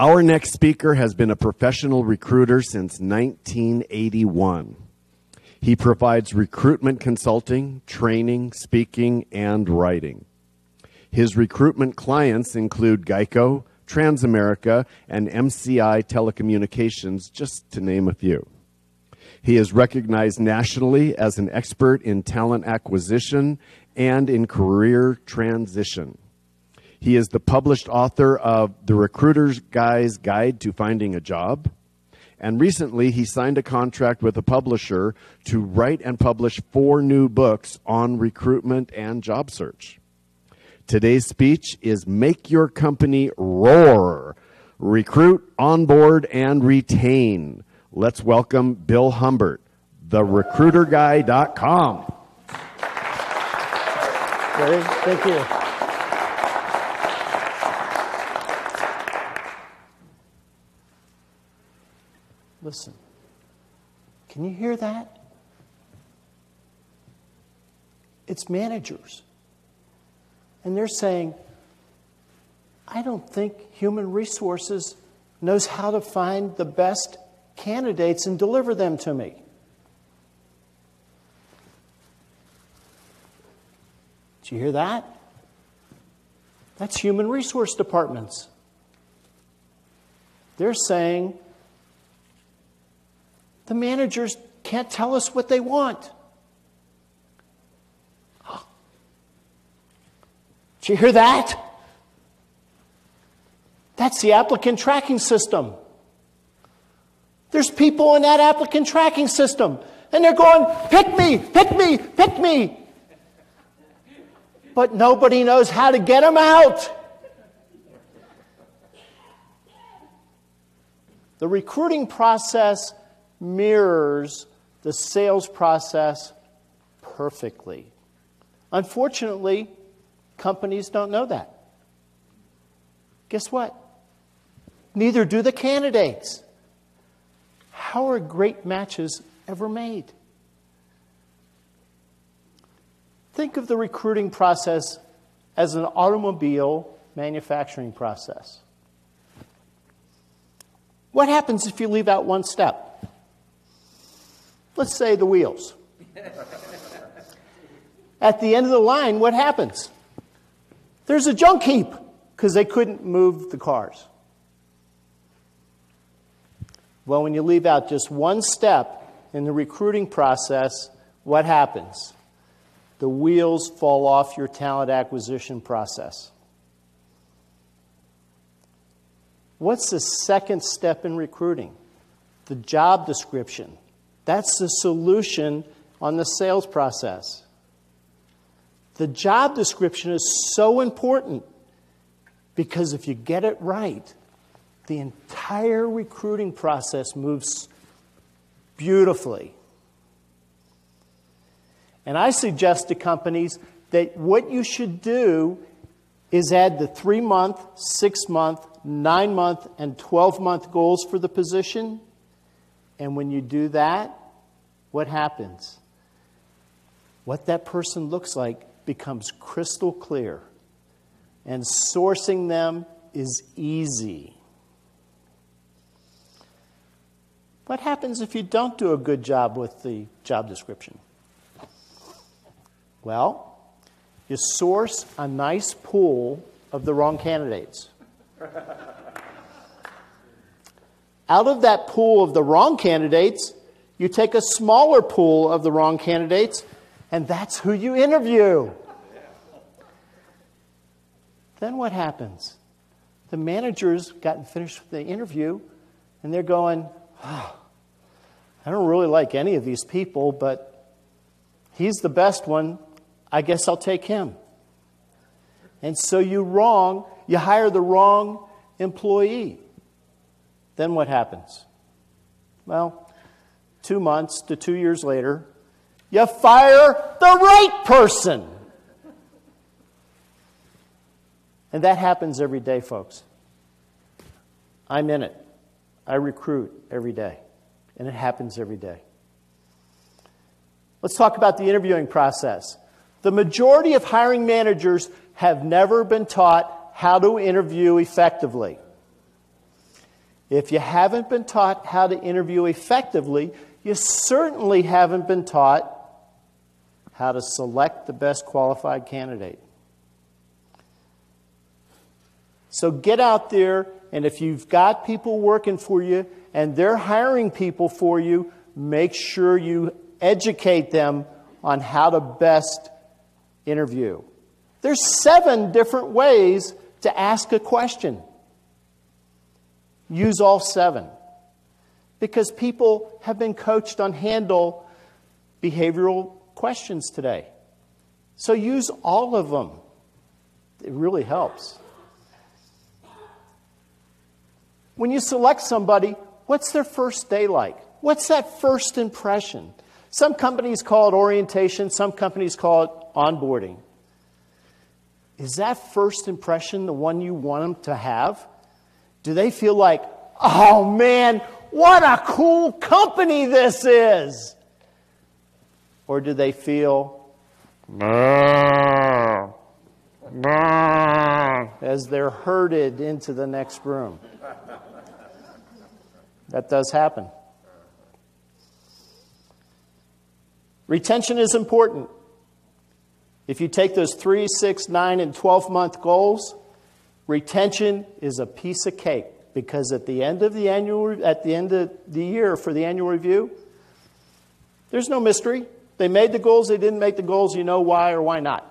Our next speaker has been a professional recruiter since 1981. He provides recruitment consulting, training, speaking, and writing. His recruitment clients include Geico, Transamerica, and MCI Telecommunications, just to name a few. He is recognized nationally as an expert in talent acquisition and in career transition. He is the published author of The Recruiter's Guy's Guide to Finding a Job, and recently he signed a contract with a publisher to write and publish 4 new books on recruitment and job search. Today's speech is Make Your Company ROaR, Recruit, Onboard, and Retain. Let's welcome Bill Humbert, therecruiterguy.com. Thank you. Listen, can you hear that? It's managers. And they're saying, I don't think human resources knows how to find the best candidates and deliver them to me. Did you hear that? That's human resource departments. They're saying the managers can't tell us what they want. Did you hear that? That's the applicant tracking system. There's people in that applicant tracking system, and they're going, pick me, pick me, pick me. But nobody knows how to get them out. The recruiting process mirrors the sales process perfectly. Unfortunately, companies don't know that. Guess what? Neither do the candidates. How are great matches ever made? Think of the recruiting process as an automobile manufacturing process. What happens if you leave out one step? Let's say the wheels. At the end of the line, what happens? There's a junk heap because they couldn't move the cars. Well, when you leave out just one step in the recruiting process, what happens? The wheels fall off your talent acquisition process. What's the second step in recruiting? The job description. That's the solution on the sales process. The job description is so important because if you get it right, the entire recruiting process moves beautifully. And I suggest to companies that what you should do is add the 3-month, 6-month, 9-month, and 12-month goals for the position. And when you do that, what happens? What that person looks like becomes crystal clear. And sourcing them is easy. What happens if you don't do a good job with the job description? Well, you source a nice pool of the wrong candidates. Out of that pool of the wrong candidates, you take a smaller pool of the wrong candidates, and that's who you interview. Then what happens? The manager's gotten finished with the interview, and they're going, oh, I don't really like any of these people, but he's the best one. I guess I'll take him. And so you hire the wrong employee. Then what happens? Well, 2 months to 2 years later, you fire the right person. And that happens every day, folks. I'm in it. I recruit every day. And it happens every day. Let's talk about the interviewing process. The majority of hiring managers have never been taught how to interview effectively. If you haven't been taught how to interview effectively, you certainly haven't been taught how to select the best qualified candidate. So get out there, and if you've got people working for you and they're hiring people for you, make sure you educate them on how to best interview. There's 7 different ways to ask a question. Use all 7. Because people have been coached on handle behavioral questions today. So use all of them. It really helps. When you select somebody, what's their first day like? What's that first impression? Some companies call it orientation. Some companies call it onboarding. Is that first impression the one you want them to have? Do they feel like, oh man, what a cool company this is? Or do they feel, as they're herded into the next room? That does happen. Retention is important. If you take those 3, 6, 9, and 12-month goals, retention is a piece of cake, because at the end of the year for the annual review, there's no mystery. They made the goals, they didn't make the goals, you know why or why not.